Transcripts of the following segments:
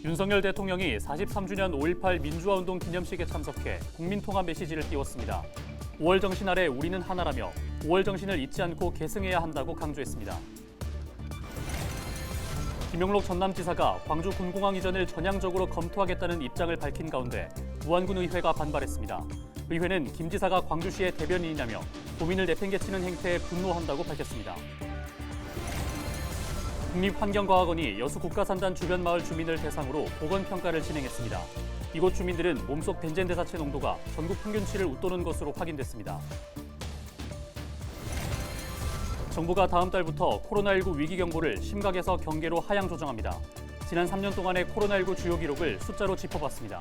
윤석열 대통령이 43주년 5.18 민주화운동 기념식에 참석해 국민통합 메시지를 띄웠습니다. 5월 정신 아래 우리는 하나라며 5월 정신을 잊지 않고 계승해야 한다고 강조했습니다. 김용록 전남지사가 광주 군공항 이전을 전향적으로 검토하겠다는 입장을 밝힌 가운데 무안군 의회가 반발했습니다. 의회는 김 지사가 광주시의 대변인이라며 도민을 내팽개치는 행태에 분노한다고 밝혔습니다. 국립환경과학원이 여수 국가산단 주변 마을 주민을 대상으로 보건평가를 진행했습니다. 이곳 주민들은 몸속 벤젠 대사체 농도가 전국 평균치를 웃도는 것으로 확인됐습니다. 정부가 다음 달부터 코로나19 위기 경보를 심각에서 경계로 하향 조정합니다. 지난 3년 동안의 코로나19 주요 기록을 숫자로 짚어봤습니다.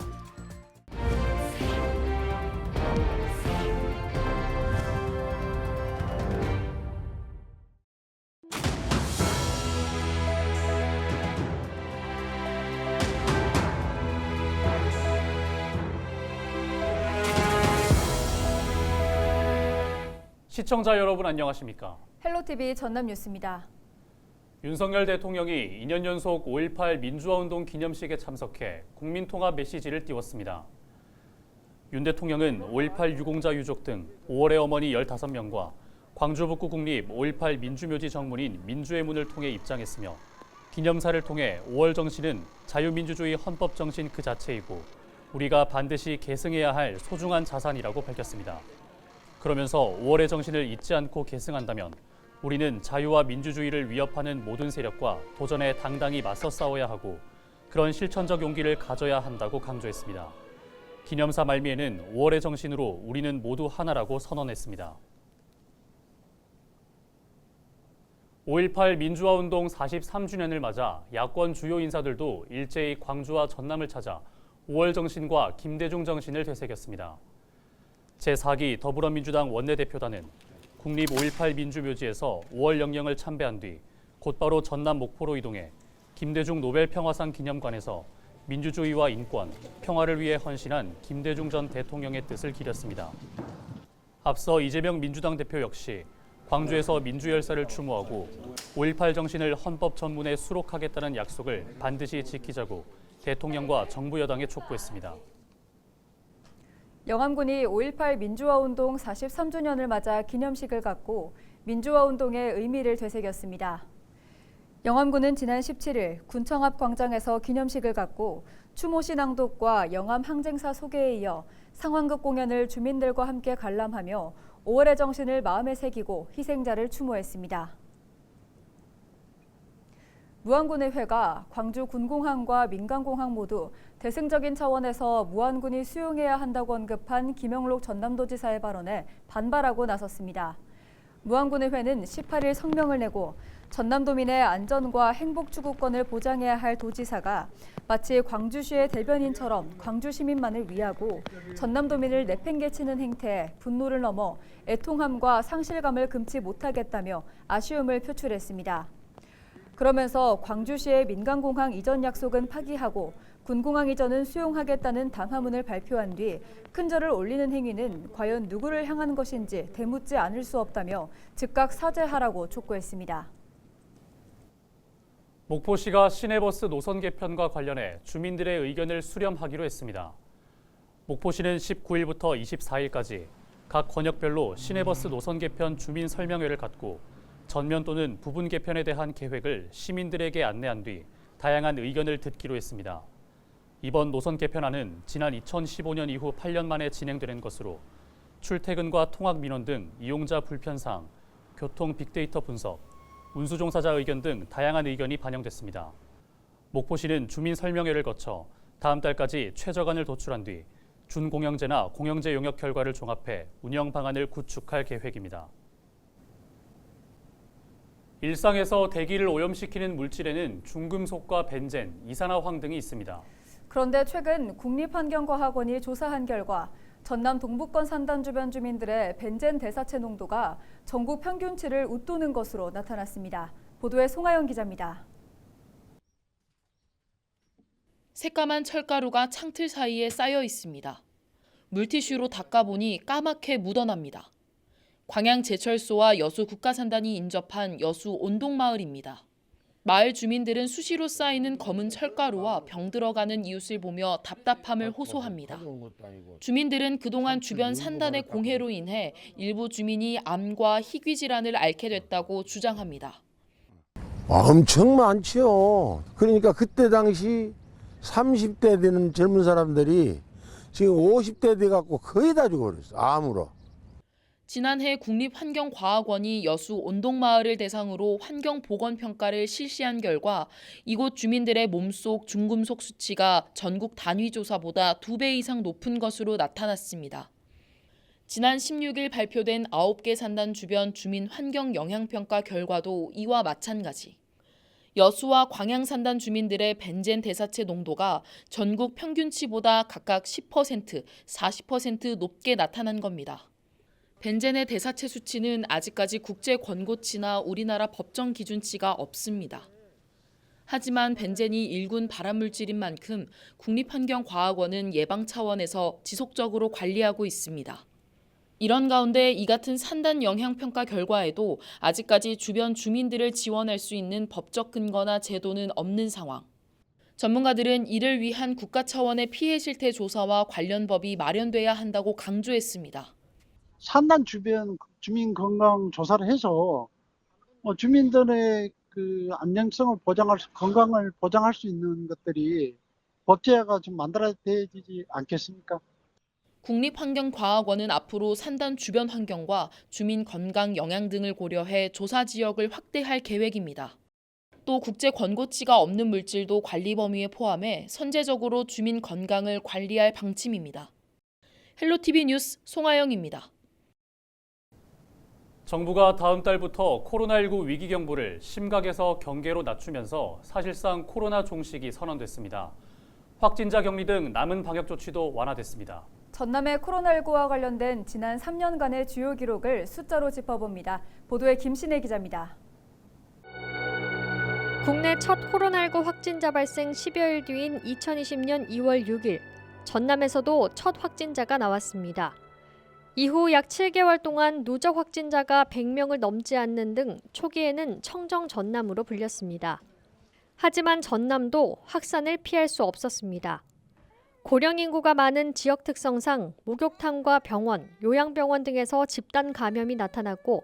시청자 여러분 안녕하십니까? 헬로티비 전남뉴스입니다. 윤석열 대통령이 2년 연속 5.18 민주화운동 기념식에 참석해 국민통합 메시지를 띄웠습니다. 윤 대통령은 5.18 유공자 유족 등 5월의 어머니 15명과 광주 북구 국립 5.18 민주묘지 정문인 민주의 문을 통해 입장했으며 기념사를 통해 5월 정신은 자유민주주의 헌법 정신 그 자체이고 우리가 반드시 계승해야 할 소중한 자산이라고 밝혔습니다. 그러면서 5월의 정신을 잊지 않고 계승한다면 우리는 자유와 민주주의를 위협하는 모든 세력과 도전에 당당히 맞서 싸워야 하고 그런 실천적 용기를 가져야 한다고 강조했습니다. 기념사 말미에는 5월의 정신으로 우리는 모두 하나라고 선언했습니다. 5.18 민주화운동 43주년을 맞아 야권 주요 인사들도 일제히 광주와 전남을 찾아 5월 정신과 김대중 정신을 되새겼습니다. 제4기 더불어민주당 원내대표단은 국립 5.18 민주묘지에서 5월 영령을 참배한 뒤 곧바로 전남 목포로 이동해 김대중 노벨평화상 기념관에서 민주주의와 인권, 평화를 위해 헌신한 김대중 전 대통령의 뜻을 기렸습니다. 앞서 이재명 민주당 대표 역시 광주에서 민주열사를 추모하고 5.18 정신을 헌법 전문에 수록하겠다는 약속을 반드시 지키자고 대통령과 정부 여당에 촉구했습니다. 영암군이 5.18 민주화운동 43주년을 맞아 기념식을 갖고 민주화운동의 의미를 되새겼습니다. 영암군은 지난 17일 군청 앞 광장에서 기념식을 갖고 추모시 낭독과 영암 항쟁사 소개에 이어 상황극 공연을 주민들과 함께 관람하며 5월의 정신을 마음에 새기고 희생자를 추모했습니다. 무안군의회가 광주 군공항과 민간공항 모두 대승적인 차원에서 무안군이 수용해야 한다고 언급한 김용록 전남도지사의 발언에 반발하고 나섰습니다. 무안군의회는 18일 성명을 내고 전남도민의 안전과 행복 추구권을 보장해야 할 도지사가 마치 광주시의 대변인처럼 광주 시민만을 위하고 전남도민을 내팽개치는 행태에 분노를 넘어 애통함과 상실감을 금치 못하겠다며 아쉬움을 표출했습니다. 그러면서 광주시의 민간공항 이전 약속은 파기하고 군공항 이전은 수용하겠다는 담화문을 발표한 뒤 큰절을 올리는 행위는 과연 누구를 향한 것인지 되묻지 않을 수 없다며 즉각 사죄하라고 촉구했습니다. 목포시가 시내버스 노선 개편과 관련해 주민들의 의견을 수렴하기로 했습니다. 목포시는 19일부터 24일까지 각 권역별로 시내버스 노선 개편 주민 설명회를 갖고 전면 또는 부분 개편에 대한 계획을 시민들에게 안내한 뒤 다양한 의견을 듣기로 했습니다. 이번 노선 개편안은 지난 2015년 이후 8년 만에 진행되는 것으로 출퇴근과 통학 민원 등 이용자 불편 사항, 교통 빅데이터 분석, 운수 종사자 의견 등 다양한 의견이 반영됐습니다. 목포시는 주민 설명회를 거쳐 다음 달까지 최저간을 도출한 뒤 준공영제나 공영제 용역 결과를 종합해 운영 방안을 구축할 계획입니다. 일상에서 대기를 오염시키는 물질에는 중금속과 벤젠, 이산화황 등이 있습니다. 그런데 최근 국립환경과학원이 조사한 결과 전남 동북권 산단 주변 주민들의 벤젠 대사체 농도가 전국 평균치를 웃도는 것으로 나타났습니다. 보도에 송하영 기자입니다. 새까만 철가루가 창틀 사이에 쌓여 있습니다. 물티슈로 닦아보니 까맣게 묻어납니다. 광양제철소와 여수 국가산단이 인접한 여수 온동마을입니다. 마을 주민들은 수시로 쌓이는 검은 철가루와 병 들어가는 이웃을 보며 답답함을 호소합니다. 주민들은 그동안 주변 산단의 공해로 인해 일부 주민이 암과 희귀 질환을 앓게 됐다고 주장합니다. 엄청 많죠. 그러니까 그때 당시 30대 되는 젊은 사람들이 지금 50대 돼갖고 거의 다 죽어버렸어, 암으로. 지난해 국립환경과학원이 여수 온동마을을 대상으로 환경보건평가를 실시한 결과 이곳 주민들의 몸속 중금속 수치가 전국 단위 조사보다 2배 이상 높은 것으로 나타났습니다. 지난 16일 발표된 9개 산단 주변 주민 환경 영향평가 결과도 이와 마찬가지. 여수와 광양산단 주민들의 벤젠 대사체 농도가 전국 평균치보다 각각 10%, 40% 높게 나타난 겁니다. 벤젠의 대사체 수치는 아직까지 국제 권고치나 우리나라 법정 기준치가 없습니다. 하지만 벤젠이 일군 발암물질인 만큼 국립환경과학원은 예방 차원에서 지속적으로 관리하고 있습니다. 이런 가운데 이 같은 산단 영향평가 결과에도 아직까지 주변 주민들을 지원할 수 있는 법적 근거나 제도는 없는 상황. 전문가들은 이를 위한 국가 차원의 피해 실태 조사와 관련 법이 마련돼야 한다고 강조했습니다. 산단 주변 주민 건강 조사를 해서 주민들의 그 안정성을 건강을 보장할 수 있는 것들이 법제화가 좀 만들어지지 않겠습니까? 국립환경과학원은 앞으로 산단 주변 환경과 주민 건강 영향 등을 고려해 조사 지역을 확대할 계획입니다. 또 국제 권고치가 없는 물질도 관리 범위에 포함해 선제적으로 주민 건강을 관리할 방침입니다. 헬로티비 뉴스 송하영입니다. 정부가 다음 달부터 코로나19 위기 경보를 심각에서 경계로 낮추면서 사실상 코로나 종식이 선언됐습니다. 확진자 격리 등 남은 방역 조치도 완화됐습니다. 전남의 코로나19와 관련된 지난 3년간의 주요 기록을 숫자로 짚어봅니다. 보도에 김신혜 기자입니다. 국내 첫 코로나19 확진자 발생 10여일 뒤인 2020년 2월 6일, 전남에서도 첫 확진자가 나왔습니다. 이후 약 7개월 동안 누적 확진자가 100명을 넘지 않는 등 초기에는 청정 전남으로 불렸습니다. 하지만 전남도 확산을 피할 수 없었습니다. 고령 인구가 많은 지역 특성상 목욕탕과 병원, 요양병원 등에서 집단 감염이 나타났고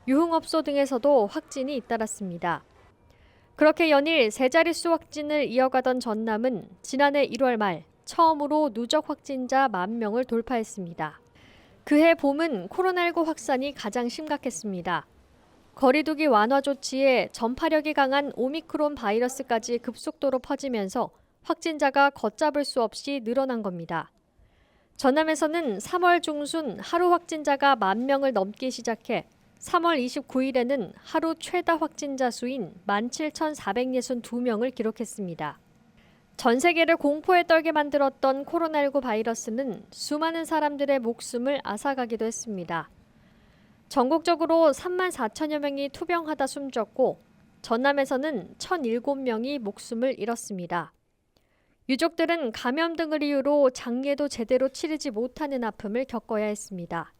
유흥업소 등에서도 확진이 잇따랐습니다. 그렇게 연일 세 자릿수 확진을 이어가던 전남은 지난해 1월 말 처음으로 누적 확진자 10,000명을 돌파했습니다. 그해 봄은 코로나19 확산이 가장 심각했습니다. 거리두기 완화 조치에 전파력이 강한 오미크론 바이러스까지 급속도로 퍼지면서 확진자가 걷잡을 수 없이 늘어난 겁니다. 전남에서는 3월 중순 하루 확진자가 10,000명을 넘기 시작해 3월 29일에는 하루 최다 확진자 수인 17,462명을 기록했습니다. 전 세계를 공포에 떨게 만들었던 코로나19 바이러스는 수많은 사람들의 목숨을 앗아가기도 했습니다. 전국적으로 34,000여 명이 투병하다 숨졌고 전남에서는 1,007명이 목숨을 잃었습니다. 유족들은 감염 등을 이유로 장례도 제대로 치르지 못하는 아픔을 겪어야 했습니다.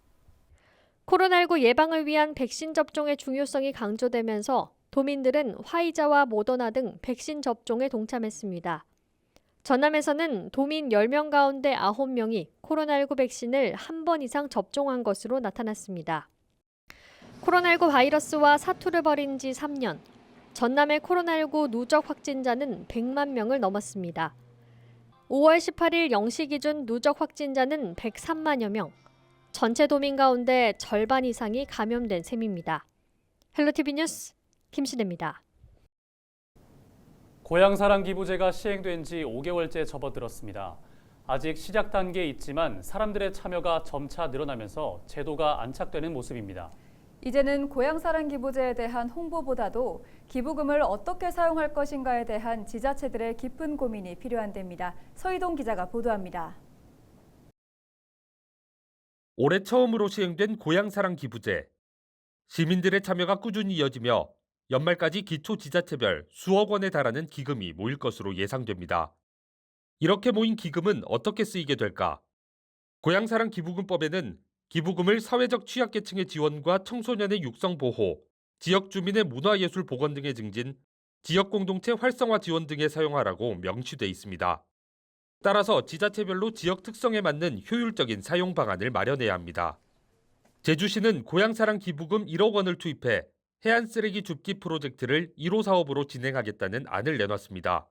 코로나19 예방을 위한 백신 접종의 중요성이 강조되면서 도민들은 화이자와 모더나 등 백신 접종에 동참했습니다. 전남에서는 도민 10명 가운데 9명이 코로나19 백신을 한 번 이상 접종한 것으로 나타났습니다. 코로나19 바이러스와 사투를 벌인 지 3년, 전남의 코로나19 누적 확진자는 100만 명을 넘었습니다. 5월 18일 0시 기준 누적 확진자는 103만여 명, 전체 도민 가운데 절반 이상이 감염된 셈입니다. 헬로티비 뉴스 김신혜입니다. 고향사랑 기부제가 시행된 지 5개월째 접어들었습니다. 아직 시작 단계에 있지만 사람들의 참여가 점차 늘어나면서 제도가 안착되는 모습입니다. 이제는 고향사랑 기부제에 대한 홍보보다도 기부금을 어떻게 사용할 것인가에 대한 지자체들의 깊은 고민이 필요한 데입니다. 서희동 기자가 보도합니다. 올해 처음으로 시행된 고향사랑 기부제. 시민들의 참여가 꾸준히 이어지며 연말까지 기초지자체별 수억 원에 달하는 기금이 모일 것으로 예상됩니다. 이렇게 모인 기금은 어떻게 쓰이게 될까? 고향사랑 기부금법에는 기부금을 사회적 취약계층의 지원과 청소년의 육성 보호, 지역 주민의 문화예술 복원 등에 증진, 지역 공동체 활성화 지원 등에 사용하라고 명시돼 있습니다. 따라서 지자체별로 지역 특성에 맞는 효율적인 사용 방안을 마련해야 합니다. 제주시는 고향사랑 기부금 1억 원을 투입해 해안 쓰레기 줍기 프로젝트를 1호 사업으로 진행하겠다는 안을 내놨습니다.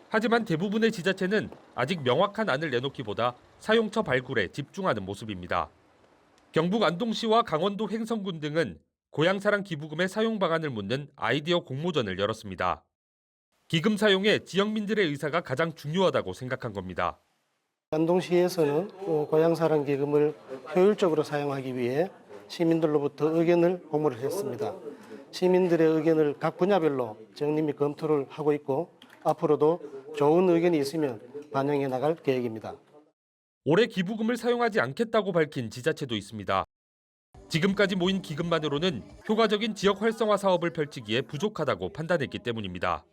하지만 대부분의 지자체는 아직 명확한 안을 내놓기보다 사용처 발굴에 집중하는 모습입니다. 경북 안동시와 강원도 횡성군 등은 고향사랑 기부금의 사용 방안을 묻는 아이디어 공모전을 열었습니다. 기금 사용에 지역민들의 의사가 가장 중요하다고 생각한 겁니다. 안동시에서는 고향사랑 기금을 효율적으로 사용하기 위해 시민들로부터 의견을 공모를 했습니다. 시민들의 의견을 각 분야별로 정립 및 검토를 하고 있고 앞으로도 좋은 의견이 있으면 반영해 나갈 계획입니다. 올해 기부금을 사용하지 않겠다고 밝힌 지자체도 있습니다. 지금까지 모인 기금만으로는 효과적인 지역 활성화 사업을 펼치기에 부족하다고 판단했기 때문입니다.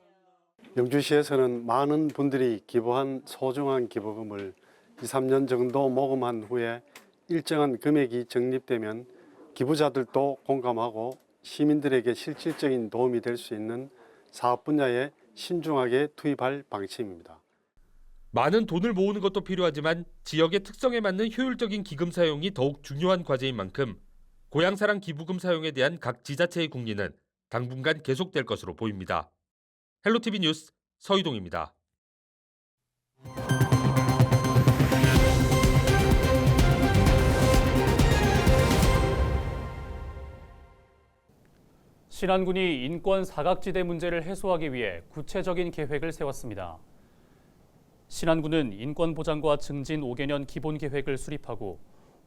영주시에서는 많은 분들이 기부한 소중한 기부금을 2, 3년 정도 모금한 후에 일정한 금액이 적립되면 기부자들도 공감하고 시민들에게 실질적인 도움이 될 수 있는 사업 분야에 신중하게 투입할 방침입니다. 많은 돈을 모으는 것도 필요하지만 지역의 특성에 맞는 효율적인 기금 사용이 더욱 중요한 과제인 만큼 고향사랑 기부금 사용에 대한 각 지자체의 국리는 당분간 계속될 것으로 보입니다. 헬로티비 뉴스 서희동입니다. 신안군이 인권 사각지대 문제를 해소하기 위해 구체적인 계획을 세웠습니다. 신안군은 인권보장과 증진 5개년 기본계획을 수립하고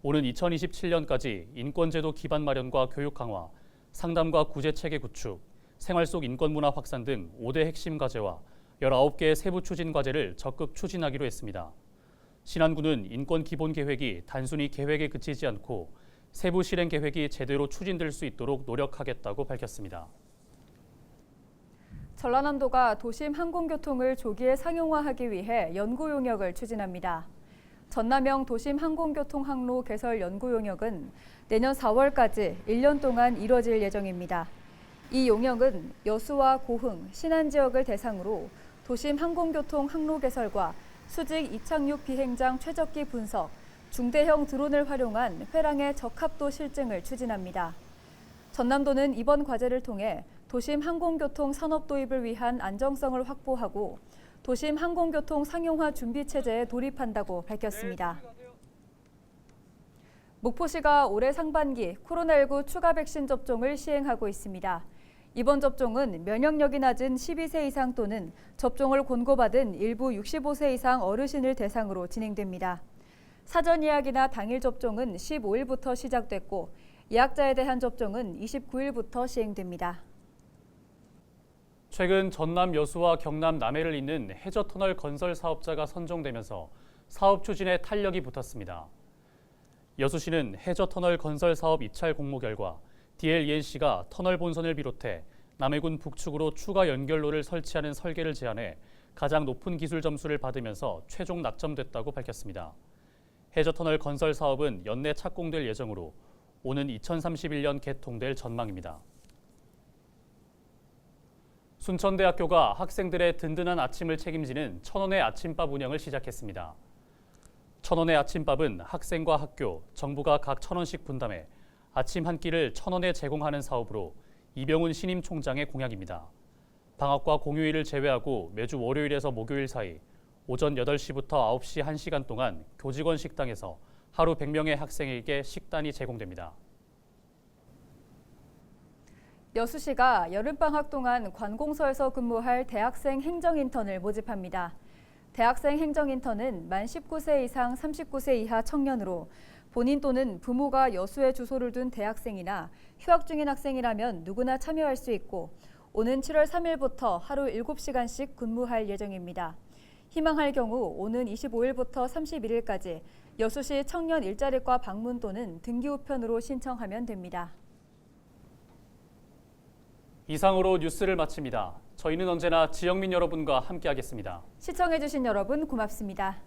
오는 2027년까지 인권제도 기반 마련과 교육 강화, 상담과 구제체계 구축, 생활 속 인권문화 확산 등 5대 핵심 과제와 19개의 세부 추진 과제를 적극 추진하기로 했습니다. 신안군은 인권 기본 계획이 단순히 계획에 그치지 않고 세부 실행 계획이 제대로 추진될 수 있도록 노력하겠다고 밝혔습니다. 전라남도가 도심 항공교통을 조기에 상용화하기 위해 연구 용역을 추진합니다. 전남형 도심 항공교통 항로 개설 연구 용역은 내년 4월까지 1년 동안 이뤄질 예정입니다. 이 용역은 여수와 고흥, 신안 지역을 대상으로 도심 항공교통 항로 개설과 수직 이착륙 비행장 최적기 분석, 중대형 드론을 활용한 회랑의 적합도 실증을 추진합니다. 전남도는 이번 과제를 통해 도심 항공교통 산업 도입을 위한 안정성을 확보하고 도심 항공교통 상용화 준비 체제에 돌입한다고 밝혔습니다. 목포시가 올해 상반기 코로나19 추가 백신 접종을 시행하고 있습니다. 이번 접종은 면역력이 낮은 12세 이상 또는 접종을 권고받은 일부 65세 이상 어르신을 대상으로 진행됩니다. 사전 예약이나 당일 접종은 15일부터 시작됐고 예약자에 대한 접종은 29일부터 시행됩니다. 최근 전남 여수와 경남 남해를 잇는 해저터널 건설 사업자가 선정되면서 사업 추진에 탄력이 붙었습니다. 여수시는 해저터널 건설 사업 입찰 공모 결과 DLENC가 터널 본선을 비롯해 남해군 북측으로 추가 연결로를 설치하는 설계를 제안해 가장 높은 기술 점수를 받으면서 최종 낙점됐다고 밝혔습니다. 해저터널 건설 사업은 연내 착공될 예정으로 오는 2031년 개통될 전망입니다. 순천대학교가 학생들의 든든한 아침을 책임지는 천원의 아침밥 운영을 시작했습니다. 천원의 아침밥은 학생과 학교, 정부가 각 1,000원씩 분담해 아침 한 끼를 1,000원에 제공하는 사업으로 이병훈 신임 총장의 공약입니다. 방학과 공휴일을 제외하고 매주 월요일에서 목요일 사이 오전 8시부터 9시 1시간 동안 교직원 식당에서 하루 100명의 학생에게 식단이 제공됩니다. 여수시가 여름방학 동안 관공서에서 근무할 대학생 행정인턴을 모집합니다. 대학생 행정인턴은 만 19세 이상 39세 이하 청년으로 본인 또는 부모가 여수에 주소를 둔 대학생이나 휴학 중인 학생이라면 누구나 참여할 수 있고 오는 7월 3일부터 하루 7시간씩 근무할 예정입니다. 희망할 경우 오는 25일부터 31일까지 여수시 청년 일자리과 방문 또는 등기 우편으로 신청하면 됩니다. 이상으로 뉴스를 마칩니다. 저희는 언제나 지역민 여러분과 함께하겠습니다. 시청해주신 여러분 고맙습니다.